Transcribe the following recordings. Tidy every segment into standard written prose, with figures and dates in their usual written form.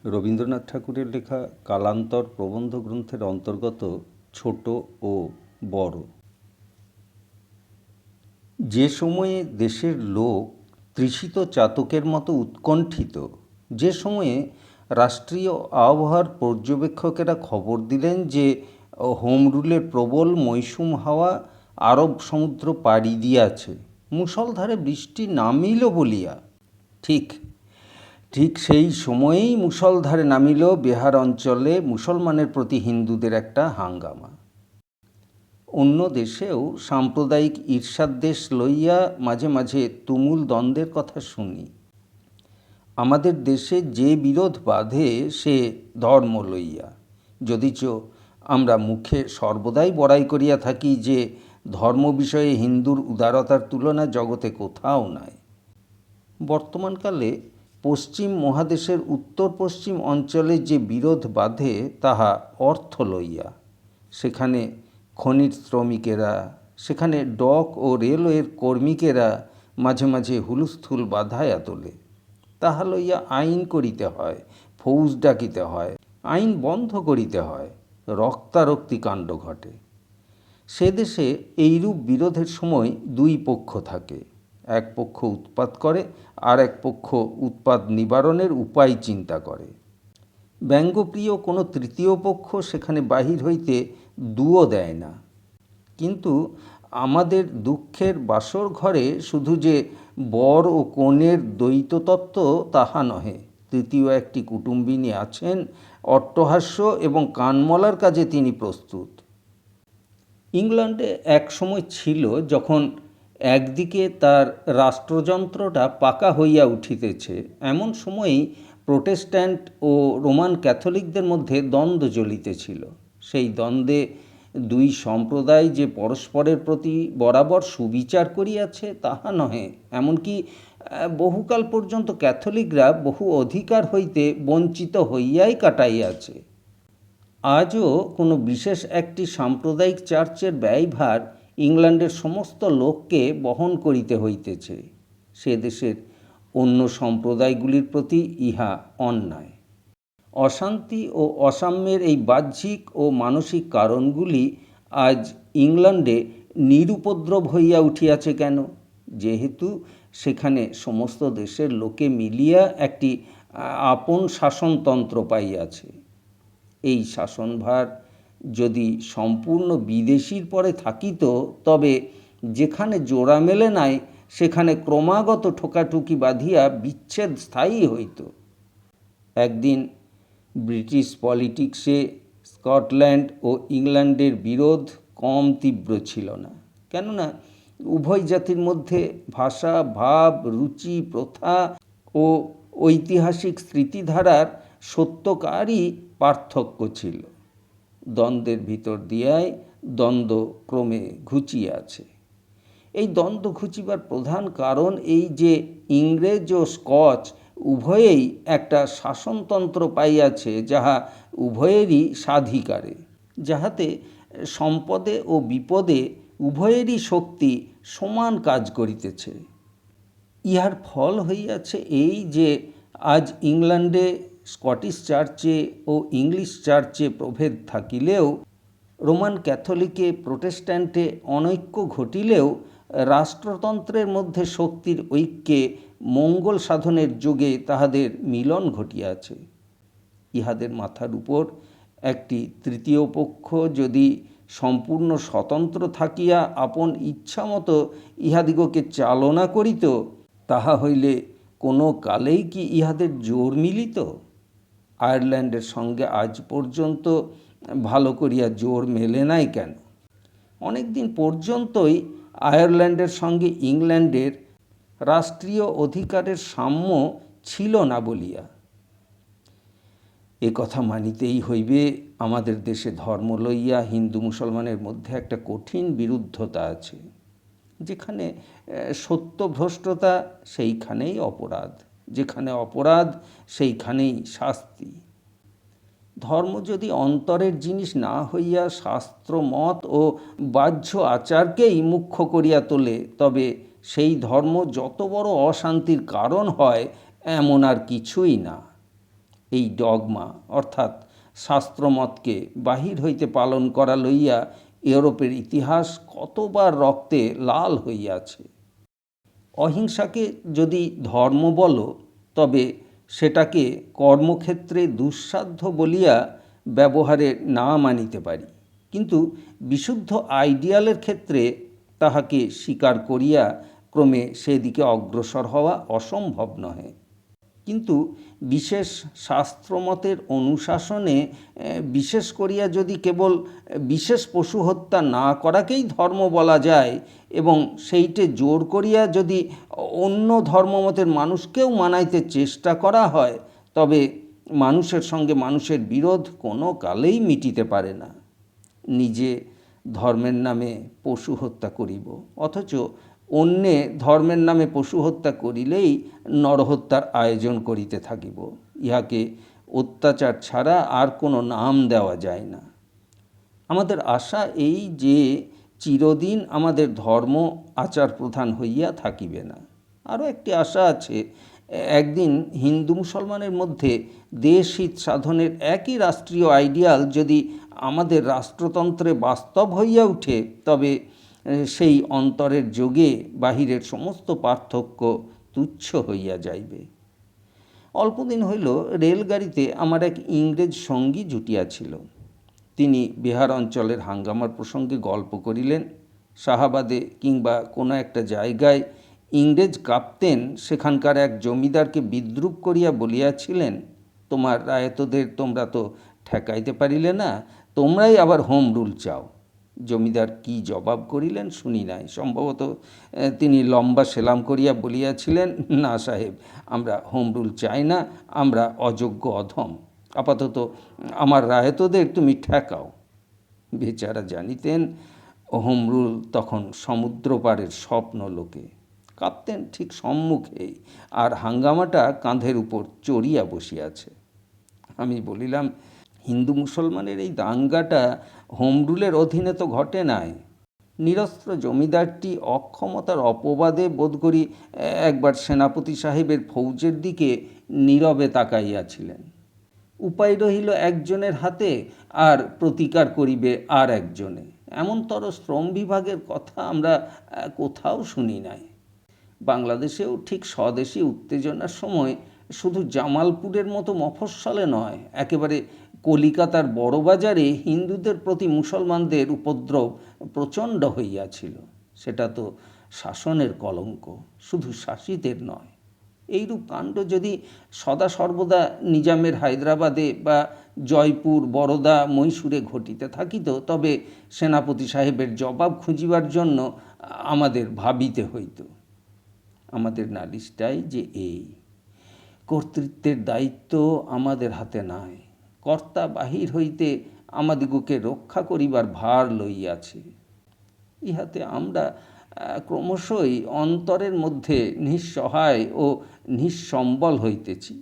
রবীন্দ্রনাথ ঠাকুরের লেখা কালান্তর প্রবন্ধ গ্রন্থের অন্তর্গত ছোট ও বড়। যে সময়ে দেশের লোক তৃষিত চাতকের মতো উৎকণ্ঠিত, যে সময়ে রাষ্ট্রীয় আবহাওয়ার পর্যবেক্ষকেরা খবর দিলেন যে হোম রুলের প্রবল মৌসুম হাওয়া আরব সমুদ্র পাড়ি দিয়াছে, মুষলধারে বৃষ্টি নামিল বলিয়া, ঠিক ঠিক সেই সময়েই মুষলধারে নামিল বিহার অঞ্চলে মুসলমানের প্রতি হিন্দুদের একটা হাঙ্গামা। অন্য দেশেও সাম্প্রদায়িক ঈর্ষাদ্বেষ লইয়া মাঝে মাঝে তুমুল দ্বন্দ্বের কথা শুনি। আমাদের দেশে যে বিরোধ বাধে সে ধর্ম লইয়া, যদিচ আমরা মুখে সর্বদাই বড়াই করিয়া থাকি যে ধর্ম বিষয়ে হিন্দুর উদারতার তুলনা জগতে কোথাও নাই। বর্তমানকালে পশ্চিম মহাদেশের উত্তর পশ্চিম অঞ্চলে যে বিরোধ বাধে তাহা অর্থ লইয়া। সেখানে খনির শ্রমিকেরা, সেখানে ডক ও রেলওয়ের কর্মীকেরা মাঝে মাঝে হুলস্থুল বাধাইয়া তোলে। তাহা লইয়া আইন করিতে হয়, ফৌজ ডাকিতে হয়, আইন বন্ধ করিতে হয়, রক্তারক্তি কাণ্ড ঘটে। সে দেশে এইরূপ বিরোধের সময় দুই পক্ষ থাকে। এক পক্ষ উৎপাত করে, আর এক পক্ষ উৎপাত নিবারণের উপায় চিন্তা করে। ব্যঙ্গপ্রিয় কোনো তৃতীয় পক্ষ সেখানে বাহির হইতে দুও দেয় না। কিন্তু আমাদের দুঃখের বাসর ঘরে শুধু যে বর ও কনের দ্বৈততত্ত্ব তাহা নহে, তৃতীয় একটি কুটুম্বিনী আছেন, অট্টহাস্য এবং কানমলার কাজে তিনি প্রস্তুত। ইংল্যান্ডে এক সময় ছিল যখন একদিকে তার রাষ্ট্রযন্ত্রটা পাকা হইয়া উঠিতেছে, এমন সময়ই প্রোটেস্ট্যান্ট ও রোমান ক্যাথলিকদের মধ্যে দ্বন্দ্ব চলিতেছিল। সেই দ্বন্দ্বে দুই সম্প্রদায় যে পরস্পরের প্রতি বরাবর সুবিচার করিয়াছে তাহা নহে, এমনকি বহুকাল পর্যন্ত ক্যাথলিকরা বহু অধিকার হইতে বঞ্চিত হইয়াই কাটাইয়াছে। আজও কোনো বিশেষ একটি সাম্প্রদায়িক চার্চের ব্যয়ভার ইংল্যান্ডের সমস্ত লোককে বহন করিতে হইতেছে। সে দেশের অন্য সম্প্রদায়গুলির প্রতি ইহা অন্যায়। অশান্তি ও অসাম্যের এই বাহ্যিক ও মানসিক কারণগুলি আজ ইংল্যান্ডে নিরুপদ্রব হইয়া উঠিয়াছে কেন? যেহেতু সেখানে সমস্ত দেশের লোকে মিলিয়া একটি আপন শাসনতন্ত্র পাইয়াছে। এই শাসনভার যদি সম্পূর্ণ বিদেশির পরে থাকিত, তবে যেখানে জোড়া মেলে নাই সেখানে ক্রমাগত ঠোকাঠুকি বাঁধিয়া বিচ্ছেদ স্থায়ী হইত। একদিন ব্রিটিশ পলিটিক্সে স্কটল্যান্ড ও ইংল্যান্ডের বিরোধ কম তীব্র ছিল না, কেননা উভয় জাতির মধ্যে ভাষা, ভাব, রুচি, প্রথা ও ঐতিহাসিক স্মৃতিধারার সত্যকারই পার্থক্য ছিল। দ্বন্দ্বের ভিতর দিয়াই দ্বন্দ্ব ক্রমে ঘুচিয়াছে। এই দ্বন্দ্ব ঘুচিবার প্রধান কারণ এই যে ইংরেজ ও স্কচ উভয়েই একটা শাসনতন্ত্র পাইয়াছে, যাহা উভয়েরই স্বাধিকারে, যাহাতে সম্পদে ও বিপদে উভয়েরই শক্তি সমান কাজ করিতেছে। ইহার ফল হইয়াছে এই যে আজ ইংল্যান্ডে স্কটিশ চার্চে ও ইংলিশ চার্চে প্রভেদ থাকিলেও, রোমান ক্যাথলিকে প্রোটেস্ট্যান্টে অনৈক্য ঘটিলেও, রাষ্ট্রতন্ত্রের মধ্যে শক্তির ঐক্যে মঙ্গল সাধনের যোগে তাহাদের মিলন ঘটিয়াছে। ইহাদের মাথার উপর একটি তৃতীয় পক্ষ যদি সম্পূর্ণ স্বতন্ত্র থাকিয়া আপন ইচ্ছামতো ইহাদিগকে চালনা করিত, তাহা হইলে কোনো কালেই কি ইহাদের জোর মিলিত? আয়ারল্যান্ডের সঙ্গে আজ পর্যন্ত ভালো করিয়া জোর মেলে নাই কেন? অনেক দিন পর্যন্তই আয়ারল্যান্ডের সঙ্গে ইংল্যান্ডের রাষ্ট্রীয় অধিকারের সাম্য ছিল না বলিয়া। এ কথা মানিতেই হইবে, আমাদের দেশে ধর্ম লইয়া হিন্দু মুসলমানের মধ্যে একটা কঠিন বিরুদ্ধতা আছে। যেখানে সত্যভ্রষ্টতা সেইখানেই অপরাধ, যেখানে অপরাধ সেইখানেই শাস্তি। ধর্ম যদি অন্তরের জিনিস না হইয়া শাস্ত্র মত ও বাহ্য আচারকেই মুখ্য করিয়া তোলে, তবে সেই ধর্ম যত বড় অশান্তির কারণ হয় এমন আর কিছুই না। এই ডগমা অর্থাৎ শাস্ত্রমতকে বাহির হইতে পালন করা লইয়া ইউরোপের ইতিহাস কতবার রক্তে লাল হইয়াছে। অহিংসাকে যদি ধর্ম বলো, তবে সেটাকে কর্মক্ষেত্রে দুঃসাধ্য বলিয়া ব্যবহারে না মানিতে পারি, কিন্তু বিশুদ্ধ আইডিয়ালের ক্ষেত্রে তাহাকে স্বীকার করিয়া ক্রমে সেদিকে অগ্রসর হওয়া অসম্ভব নহে। কিন্তু বিশেষ শাস্ত্রমতের অনুশাসনে বিশেষ করিয়া যদি কেবল বিশেষ পশু হত্যা না করাকেই ধর্ম বলা যায় এবং সেইটে জোর করিয়া যদি অন্য ধর্মমতের মানুষকেও মানাইতে চেষ্টা করা হয়, তবে মানুষের সঙ্গে মানুষের বিরোধ কোনো কালেই মিটিতে পারে না। নিজে ধর্মের নামে পশু হত্যা করিব, অথচ অন্যে ধর্মের নামে পশু হত্যা করিলেই নরহত্যার আয়োজন করিতে থাকিব। ইহাকে অত্যাচার ছাড়া আর কোনো নাম দেওয়া যায় না। আমাদের আশা এই যে চিরদিন আমাদের ধর্ম আচার প্রধান হইয়া থাকিবে না। আরও একটি আশা আছে, একদিন হিন্দু মুসলমানের মধ্যে দেশ হিত সাধনের একই রাষ্ট্রীয় আইডিয়াল যদি আমাদের রাষ্ট্রতন্ত্রে বাস্তব হইয়া উঠে, তবে সেই অন্তরের যোগে বাহিরের সমস্ত পার্থক্য তুচ্ছ হইয়া যাইবে। অল্পদিন হইল রেলগাড়িতে আমার এক ইংরেজ সঙ্গী জুটিয়াছিল। তিনি বিহার অঞ্চলের হাঙ্গামার প্রসঙ্গে গল্প করিলেন। শাহাবাদে কিংবা কোনো একটা জায়গায় ইংরেজ কাপ্তেন সেখানকার এক জমিদারকে বিদ্রূপ করিয়া বলিয়াছিলেন, তোমার রায়তদের তোমরা তো ঠেকাইতে পারিলে না, তোমরাই আবার হোম রুল চাও। জমিদার কি জবাব করিলেন শুনি নাই। সম্ভবত তিনি লম্বা সেলাম করিয়া বলিয়াছিলেন, না সাহেব, আমরা হোম রুল চাই না, আমরা অযোগ্য অধম, আপাতত আমার রায়তদের তুমি ঠেকাও। বেচারা জানিতেন হোম রুল তখন সমুদ্র পাড়ের স্বপ্ন লোকে। কাঁপতেন ঠিক সম্মুখেই, আর হাঙ্গামাটা কাঁধের উপর চড়িয়া বসিয়াছে। আমি বলিলাম, হিন্দু মুসলমানের এই দাঙ্গাটা হোম রুলের অধীনে তো ঘটে নাই। নিরস্ত্র জমিদারটি অক্ষমতার অপবাদে বোধ করি একবার সেনাপতি সাহেবের ফৌজের দিকে নীরবে তাকাইয়াছিলেন। উপায় রহিল একজনের হাতে, আর প্রতিকার করিবে আর একজনে। এমনতর শ্রম বিভাগের কথা আমরা কোথাও শুনি নাই। বাংলাদেশেও ঠিক স্বদেশী উত্তেজনার সময় শুধু জামালপুরের মতো মফস্বলে নয়, একেবারে কলিকাতার বড়বাজারে হিন্দুদের প্রতি মুসলমানদের উপদ্রব প্রচণ্ড হইয়াছিল। সেটা তো শাসনের কলঙ্ক, শুধু শাসিতের নয়। এইরূপ কাণ্ড যদি সদা সর্বদা নিজামের হায়দ্রাবাদে বা জয়পুর, বরোদা, মহীশূরে ঘটিতে থাকিত, তবে সেনাপতি সাহেবের জবাব খুঁজিবার জন্য আমাদের ভাবিতে হইত। আমাদের নালিশটাই যে এই, কর্তৃত্বের দায়িত্ব আমাদের হাতে নাই, কর্তা বাহির হইতে আমাদিগকে রক্ষা করিবার ভার লইয়াছে। ইহাতে আমরা ক্রমশই অন্তরের মধ্যে নিঃসহায় ও নিঃসম্বল হইতেছি।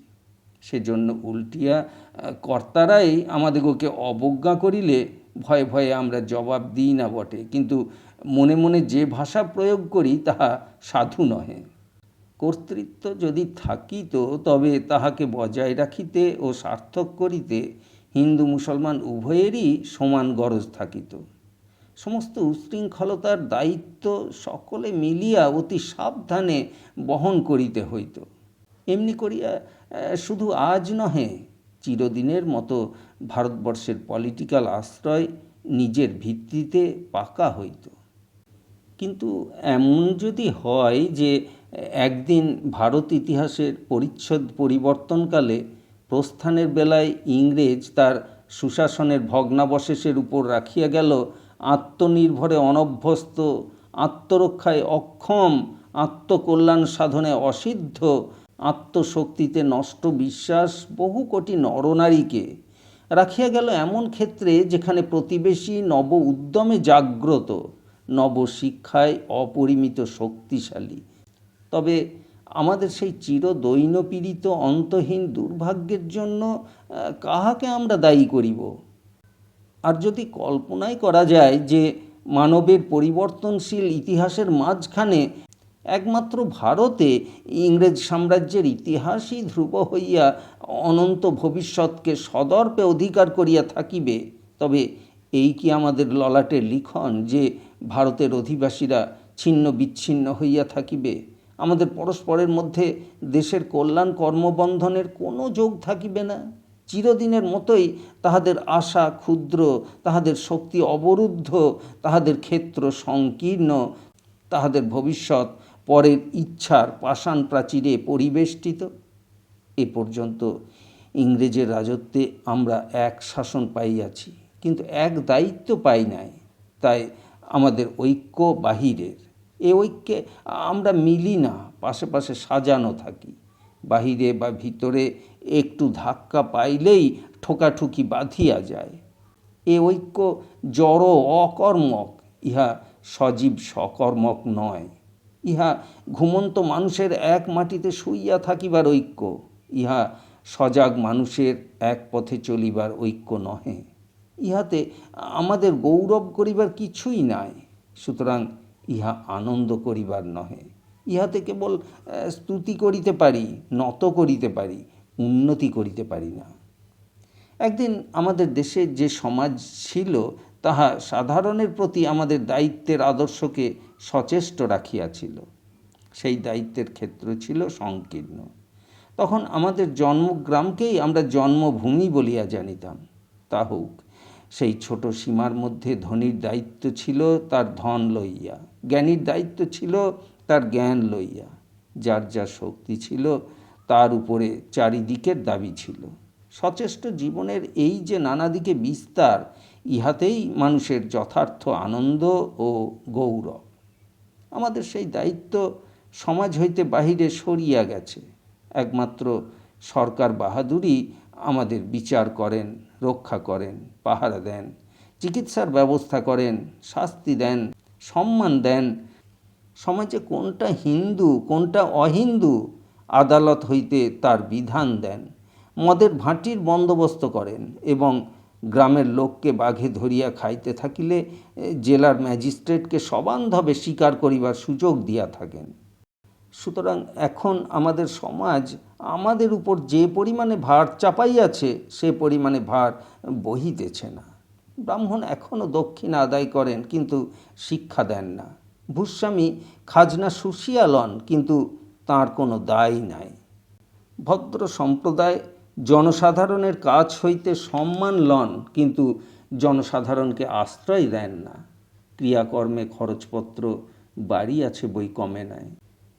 সেজন্য উল্টিয়া কর্তারাই আমাদিগকে অবজ্ঞা করিলে ভয়ে ভয়ে আমরা জবাব দিই না বটে, কিন্তু মনে মনে যে ভাষা প্রয়োগ করি তাহা সাধু নহে। কর্তৃত্ব যদি থাকিত, তবে তাহাকে বজায় রাখিতে ও সার্থক করিতে হিন্দু মুসলমান উভয়েরই সমান গরজ থাকিত। সমস্ত উশৃঙ্খলতার দায়িত্ব সকলে মিলিয়া অতি সাবধানে বহন করিতে হইত। এমনি করিয়া শুধু আজ নহে, চিরদিনের মতো ভারতবর্ষের পলিটিক্যাল আশ্রয় নিজের ভিত্তিতে পাকা হইত। কিন্তু এমন যদি হয় যে একদিন ভারত ইতিহাসের পরিচ্ছদ পরিবর্তনকালে প্রস্থানের বেলায় ইংরেজ তার সুশাসনের ভগ্নাবশেষের উপর রাখিয়া গেল আত্মনির্ভরে অনভ্যস্ত, আত্মরক্ষায় অক্ষম, আত্মকল্যাণ সাধনে অসিদ্ধ, আত্মশক্তিতে নষ্ট বিশ্বাস বহু কোটি নরনারীকে, রাখিয়া গেল এমন ক্ষেত্রে যেখানে প্রতিবেশী নব উদ্যমে জাগ্রত, নবশিক্ষায় অপরিমিত শক্তিশালী, তবে আমাদের সেই চিরদৈনপীড়িত অন্তহীন দুর্ভাগ্যের জন্য কাহাকে আমরা দায়ী করিব? আর যদি কল্পনাই করা যায় যে মানবের পরিবর্তনশীল ইতিহাসের মাঝখানে একমাত্র ভারতে ইংরেজ সাম্রাজ্যের ইতিহাসই ধ্রুব হইয়া অনন্ত ভবিষ্যৎকে সদর্পে অধিকার করিয়া থাকিবে, তবে এই কি আমাদের ললাটের লিখন যে ভারতের অধিবাসীরা ছিন্ন বিচ্ছিন্ন হইয়া থাকিবে? আমাদের পরস্পরের মধ্যে দেশের কল্যাণ কর্মবন্ধনের কোনো যোগ থাকিবে না। চিরদিনের মতোই তাহাদের আশা ক্ষুদ্র, তাহাদের শক্তি অবরুদ্ধ, তাহাদের ক্ষেত্র সংকীর্ণ, তাহাদের ভবিষ্যৎ পরের ইচ্ছার পাষাণ প্রাচীরে পরিবেষ্টিত। এ পর্যন্ত ইংরেজের রাজত্বে আমরা এক শাসন পাইয়াছি, কিন্তু এক দায়িত্ব পাই নাই। তাই আমাদের ঐক্য বাহিরের। এ ঐক্যে আমরা মিলি না, পাশে পাশে সাজানো থাকি। বাহিরে বা ভিতরে একটু ধাক্কা পাইলেই ঠোকাঠুকি বাঁধিয়া যায়। এ ঐক্য জড় অকর্মক, ইহা সজীব সকর্মক নয়। ইহা ঘুমন্ত মানুষের এক মাটিতে শুইয়া থাকিবার ঐক্য, ইহা সজাগ মানুষের এক পথে চলিবার ঐক্য নহে। ইহাতে আমাদের গৌরব করিবার কিছুই নাই, সুতরাং ইহা আনন্দ করিবার নহে। ইহাতে কেবল স্তুতি করিতে পারি, নত করিতে পারি, উন্নতি করিতে পারি না। একদিন আমাদের দেশে যে সমাজ ছিল, তাহা সাধারণের প্রতি আমাদের দায়িত্বের আদর্শকে সচেষ্ট রাখিয়াছিল। সেই দায়িত্বের ক্ষেত্র ছিল সংকীর্ণ। তখন আমাদের জন্মগ্রামকেই আমরা জন্মভূমি বলিয়া জানিতাম। তা হোক, সেই ছোট সীমার মধ্যে ধনীর দায়িত্ব ছিল তার ধন লইয়া, জ্ঞানীর দায়িত্ব ছিল তার জ্ঞান লইয়া, যার যা শক্তি ছিল তার উপরে চারিদিকের দাবি ছিল। সচেষ্ট জীবনের এই যে নানা দিকে বিস্তার, ইহাতেই মানুষের যথার্থ আনন্দ ও গৌরব। আমাদের সেই দায়িত্ব সমাজ হইতে বাহিরে সরিয়া গেছে। একমাত্র সরকার বাহাদুরই আমাদের বিচার করেন, রক্ষা করেন, পাহারা দেন, চিকিৎসার ব্যবস্থা করেন, শাস্তি দেন, সম্মান দেন। সমাজে কোনটা হিন্দু কোনটা অহিন্দু আদালত হইতে তার বিধান দেন, মদের ভাঁটির বন্দোবস্ত করেন এবং গ্রামের লোককে বাঘে ধরিয়া খাইতে থাকিলে জেলার ম্যাজিস্ট্রেটকে সবান্ধবে স্বীকার করিবার সুযোগ দিয়া থাকেন। সুতরাং এখন আমাদের সমাজ আমাদের উপর যে পরিমাণে ভার চাপাইয়াছে, সে পরিমাণে ভার বহিতেছে না। ব্রাহ্মণ এখনও দক্ষিণা আদায় করেন, কিন্তু শিক্ষা দেন না। ভূস্বামী খাজনা শুষিয়া লন, কিন্তু তাঁর কোনো দায় নাই। ভদ্র সম্প্রদায় জনসাধারণের কাছ হইতে সম্মান লন, কিন্তু জনসাধারণকে আশ্রয় দেন না। ক্রিয়াকর্মে খরচপত্র বাড়িয়াছে বই কমে নাই,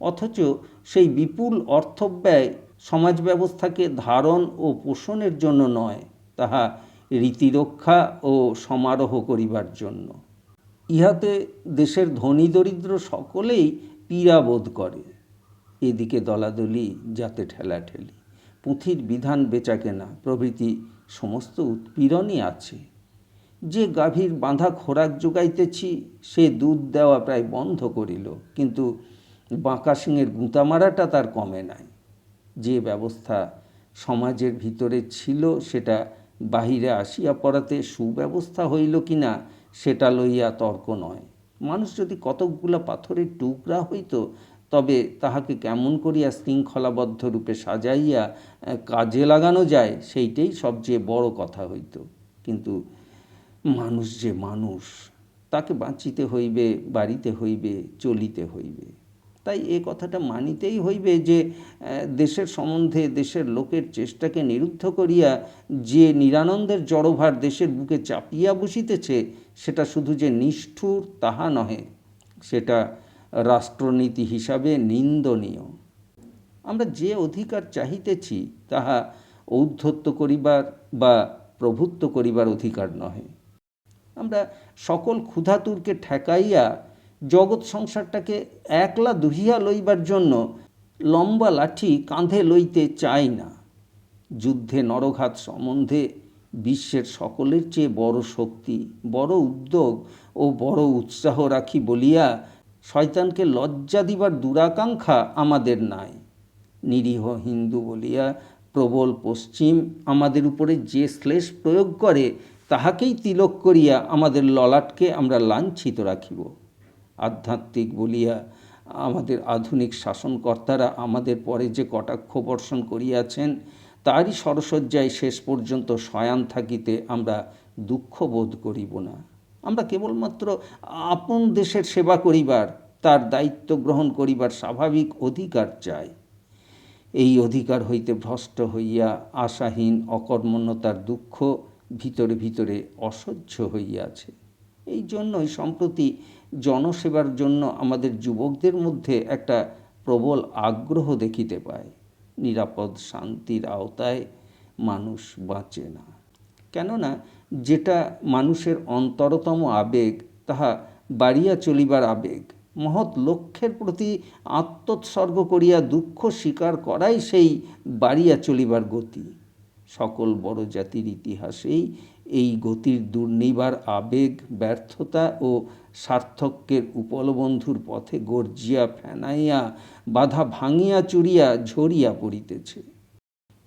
অথচ সেই বিপুল অর্থব্যয় সমাজ ব্যবস্থাকে ধারণ ও পোষণের জন্য নয়, তাহা রীতিরক্ষা ও সমারোহ করিবার জন্য। ইহাতে দেশের ধনী দরিদ্র সকলেই পীড়া বোধ করে। এদিকে দলাদলি, যাতে ঠেলাঠেলি, পুঁথির বিধান বেচাকেনা প্রভৃতি সমস্ত উৎপীড়নই আছে। যে গাভীর বাঁধা খোরাক যোগাইতেছি, সে দুধ দেওয়া প্রায় বন্ধ করিল, কিন্তু বাঁকা শিংয়ের গুঁতা মারাটা তার কমে নাই। যে ব্যবস্থা সমাজের ভিতরে ছিল, সেটা বাহিরে আসিয়া পড়াতে সুব্যবস্থা হইল কিনা সেটা লইয়া তর্ক নয়। মানুষ যদি কতকগুলা পাথরের টুকরা হইত, তবে তাহাকে কেমন করিয়া শৃঙ্খলাবদ্ধ রূপে সাজাইয়া কাজে লাগানো যায়, সেইটাই সবচেয়ে বড় কথা হইত। কিন্তু মানুষ যে মানুষ, তাকে বাঁচিতে হইবে, বাড়িতে হইবে, চলিতে হইবে। তাই এ কথাটা মানিতেই হইবে যে দেশের সম্বন্ধে দেশের লোকের চেষ্টাকে নিরুদ্ধ করিয়া যে নিরানন্দের জড়ভার দেশের বুকে চাপিয়া বসিতেছে, সেটা শুধু যে নিষ্ঠুর তাহা নহে, সেটা রাষ্ট্রনীতি হিসাবে নিন্দনীয়। আমরা যে অধিকার চাহিতেছি, তাহা ঔদ্ধত্য করিবার বা প্রভুত্ব করিবার অধিকার নহে। আমরা সকল ক্ষুধাতুরকে ঠেকাইয়া জগৎ সংসারটাকে একলা দুহিয়া লইবার জন্য লম্বা লাঠি কাঁধে লইতে চাই না। যুদ্ধে নরঘাত সম্বন্ধে বিশ্বের সকলের চেয়ে বড় শক্তি, বড় উদ্যোগ ও বড় উৎসাহ রাখি বলিয়া শয়তানকে লজ্জা দিবার দুরাকাঙ্ক্ষা আমাদের নাই। নিরীহ হিন্দু বলিয়া প্রবল পশ্চিম আমাদের উপরে যে শ্লেষ প্রয়োগ করে, তাহাকেই তিলক করিয়া আমাদের ললাটকে আমরা লাঞ্ছিত রাখিব। আধ্যাত্মিক বলিয়া আমাদের আধুনিক শাসনকর্তারা আমাদের পরে যে কটাক্ষ বর্ষণ করিয়াছেন, তারই সরসজ্জায় শেষ পর্যন্ত শয়ান থাকিতে আমরা দুঃখ বোধ করিব না। আমরা কেবলমাত্র আপন দেশের সেবা করিবার, তার দায়িত্ব গ্রহণ করিবার স্বাভাবিক অধিকার চাই। এই অধিকার হইতে ভ্রষ্ট হইয়া আশাহীন অকর্মণ্যতার দুঃখ ভিতরে ভিতরে অসহ্য হইয়াছে। এই জন্যই সম্প্রতি জনসেবার জন্য আমাদের যুবকদের মধ্যে একটা প্রবল আগ্রহ দেখিতে পায়। নিরাপদ শান্তির আওতায় মানুষ বাঁচে না। কেননা যেটা মানুষের অন্তরতম আবেগ, তাহা বাড়িয়া চলিবার আবেগ। মহৎ লক্ষ্যের প্রতি আত্মোৎসর্গ করিয়া দুঃখ স্বীকার করাই সেই বাড়িয়া চলিবার গতি। সকল বড় জাতির ইতিহাসেই এই গতির দুর্নিবার আবেগ ব্যর্থতা ও সার্থক্যের উপলবন্ধুর পথে গর্জিয়া ফেনাইয়া বাধা ভাঙিয়া চুরিয়া ঝরিয়া পড়িতেছে।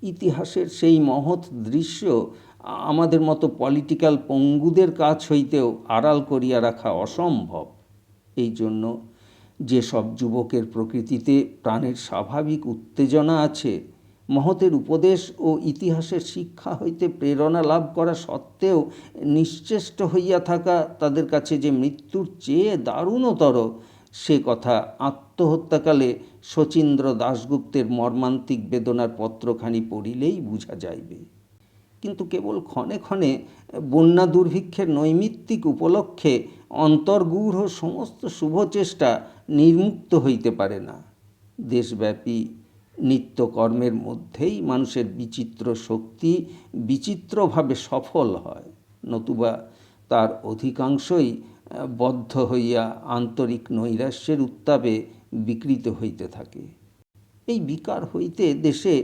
ইতিহাসের সেই মহৎ দৃশ্য আমাদের মতো পলিটিক্যাল পঙ্গুদের কাছ হইতেও আড়াল করিয়া রাখা অসম্ভব। এই জন্য যেসব যুবকের প্রকৃতিতে প্রাণের স্বাভাবিক উত্তেজনা আছে, মহতের উপদেশ ও ইতিহাসের শিক্ষা হইতে প্রেরণা লাভ করা সত্ত্বেও নিশ্চেষ্ট হইয়া থাকা তাদের কাছে যে মৃত্যুর চেয়ে দারুণতর, সে কথা আত্মহত্যাকালে শচীন্দ্র দাশগুপ্তের মর্মান্তিক বেদনার পত্রখানি পড়িলেই বুঝা যাইবে। কিন্তু কেবল ক্ষণে ক্ষণে বন্যা দুর্ভিক্ষের নৈমিত্তিক উপলক্ষে অন্তর্গূঢ় সমস্ত শুভচেষ্টা নির্মুক্ত হইতে পারে না। দেশব্যাপী নিত্যকর্মের মধ্যেই মানুষের বিচিত্র শক্তি বিচিত্রভাবে সফল হয়, নতুবা তার অধিকাংশই বদ্ধ হইয়া আন্তরিক নৈরাশ্যের উত্তাপে বিকৃত হইতে থাকে। এই বিকার হইতে দেশে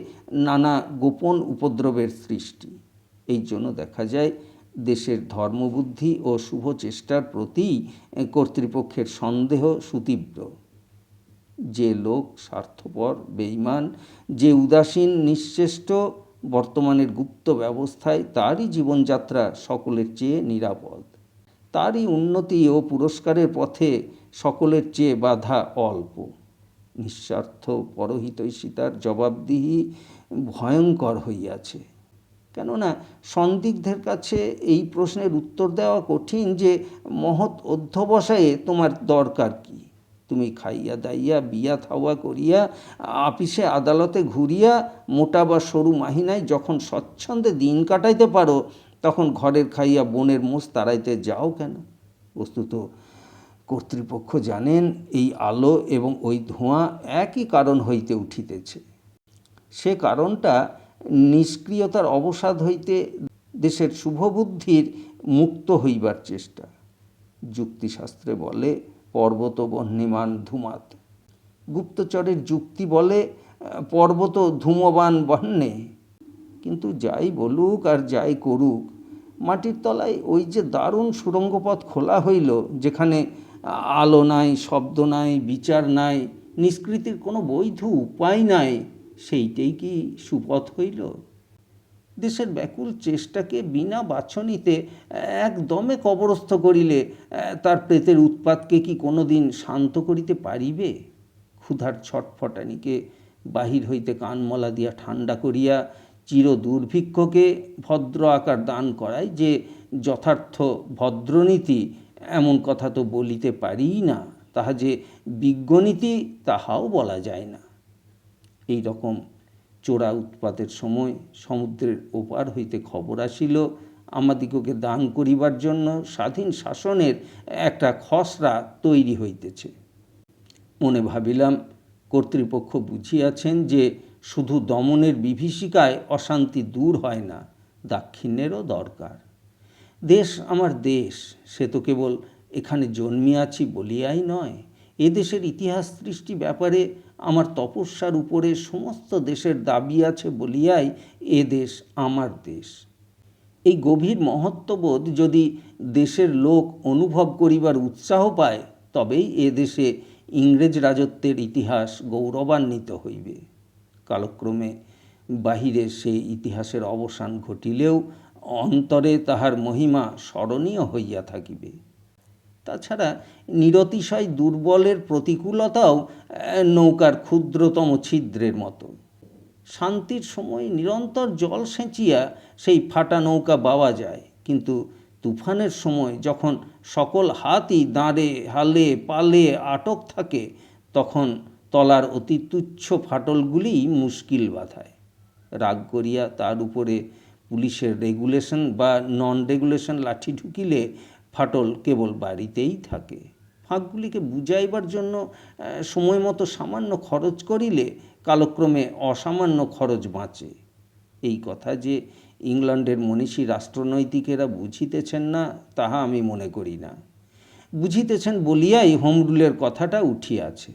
নানা গোপন উপদ্রবের সৃষ্টি। এই জন্য দেখা যায় দেশের ধর্মবুদ্ধি ও শুভ চেষ্টার প্রতি কর্তৃপক্ষের সন্দেহ সুতীব্র। যে লোক স্বার্থপর বেঈমান, যে উদাসীন নিশ্চেষ্ট বর্তমানের গুপ্ত ব্যবস্থায়, তারই জীবনযাত্রা সকলের চেয়ে নিরাপদ। তারই উন্নতি ও পুরস্কারের পথে সকলের চেয়ে বাধা অল্প। নিঃস্বার্থ পরহিতৈষিতার জবাবদিহি ভয়ঙ্কর হইয়াছে। কেননা সন্দিগ্ধের কাছে এই প্রশ্নের উত্তর দেওয়া কঠিন যে মহৎ অধ্যবসায়ে তোমার দরকার কি? তুমি খাইয়া দাইয়া বিয়া থাওয়া করিয়া আপিসে আদালতে ঘুরিয়া মোটা বা সরু মাহিনায় যখন স্বচ্ছন্দে দিন কাটাইতে পারো, তখন ঘরের খাইয়া বনের মোষ তাড়াইতে যাও কেন? বস্তুত কর্তৃপক্ষ জানেন এই আলো এবং ওই ধোঁয়া একই কারণ হইতে উঠিতেছে। সে কারণটা নিষ্ক্রিয়তার অবসাদ হইতে দেশের শুভবুদ্ধির মুক্ত হইবার চেষ্টা। যুক্তিশাস্ত্রে বলে পর্বত বহ্নিমান ধূমাত, গুপ্তচরের যুক্তি বলে পর্বত ধূমবান বহ্নে। কিন্তু যাই বলুক আর যাই করুক, মাটির তলায় ওই যে দারুণ সুড়ঙ্গপথ খোলা হইল, যেখানে আলো নাই, শব্দ নাই, বিচার নাই, নিষ্কৃতির কোনো বৈধ উপায় নাই, সেইটাই কি সুপথ হইল? দেশের ব্যাকুল চেষ্টাকে বিনা বাছনিতে একদমে কবরস্থ করিলে তার প্রেতের উৎপাতকে কি কোনো দিন শান্ত করিতে পারিবে? ক্ষুধার ছটফটানিকে বাহির হইতে কানমলা দিয়া ঠান্ডা করিয়া চির দুর্ভিক্ষকে ভদ্র আকার দান করায় যে যথার্থ ভদ্রনীতি, এমন কথা তো বলিতে পারি না। তাহা যে বিজ্ঞনীতি, তাহাও বলা যায় না। এই রকম চোরা উৎপাতের সময় সমুদ্রের ওপার হইতে খবর আসিল, আমাদিগকে দান করিবার জন্য স্বাধীন শাসনের একটা খসড়া তৈরি হইতেছে। মনে ভাবিলাম, কর্তৃপক্ষ বুঝিয়াছেন যে শুধু দমনের বিভীষিকায় অশান্তি দূর হয় না, দাক্ষিণ্যেরও দরকার। দেশ আমার দেশ, সে তো কেবল এখানে জন্মিয়াছি বলিয়াই নয়, এ দেশের ইতিহাস সৃষ্টি ব্যাপারে আমার তপস্যার উপরে সমস্ত দেশের দাবি আছে বলিয়াই এ দেশ আমার দেশ। এই গভীর মহত্ববোধ যদি দেশের লোক অনুভব করিবার উৎসাহ পায়, তবেই এ দেশে ইংরেজ রাজত্বের ইতিহাস গৌরবান্বিত হইবে। কালক্রমে বাহিরে সেই ইতিহাসের অবসান ঘটিলেও অন্তরে তাহার মহিমা স্মরণীয় হইয়া থাকিবে। তাছাড়া নিরতিশয় দুর্বলের প্রতিকূলতাও নৌকার ক্ষুদ্রতম ছিদ্রের মতো। শান্তির সময় নিরন্তর জল সেঁচিয়া সেই ফাটা নৌকা বাওয়া যায়, কিন্তু তুফানের সময় যখন সকল হাতই দাঁড়ে হালে পালে আটক থাকে, তখন তলার অতি তুচ্ছ ফাটলগুলিই মুশকিল বাধায়। রাগ করিয়া তার উপরে পুলিশের রেগুলেশন বা নন রেগুলেশন লাঠি ঢুকিলে ফাটল কেবল বাড়িতেই থাকে। ফাঁকগুলিকে বুঝাইবার জন্য সময় মতো সামান্য খরচ করিলে কালক্রমে অসামান্য খরচ বাঁচে। এই কথা যে ইংল্যান্ডের মনীষী রাষ্ট্রনৈতিকেরা বুঝিতেছেন না, তাহা আমি মনে করি না। বুঝিতেছেন বলিয়াই হোম রুলের কথাটা উঠিয়াছে।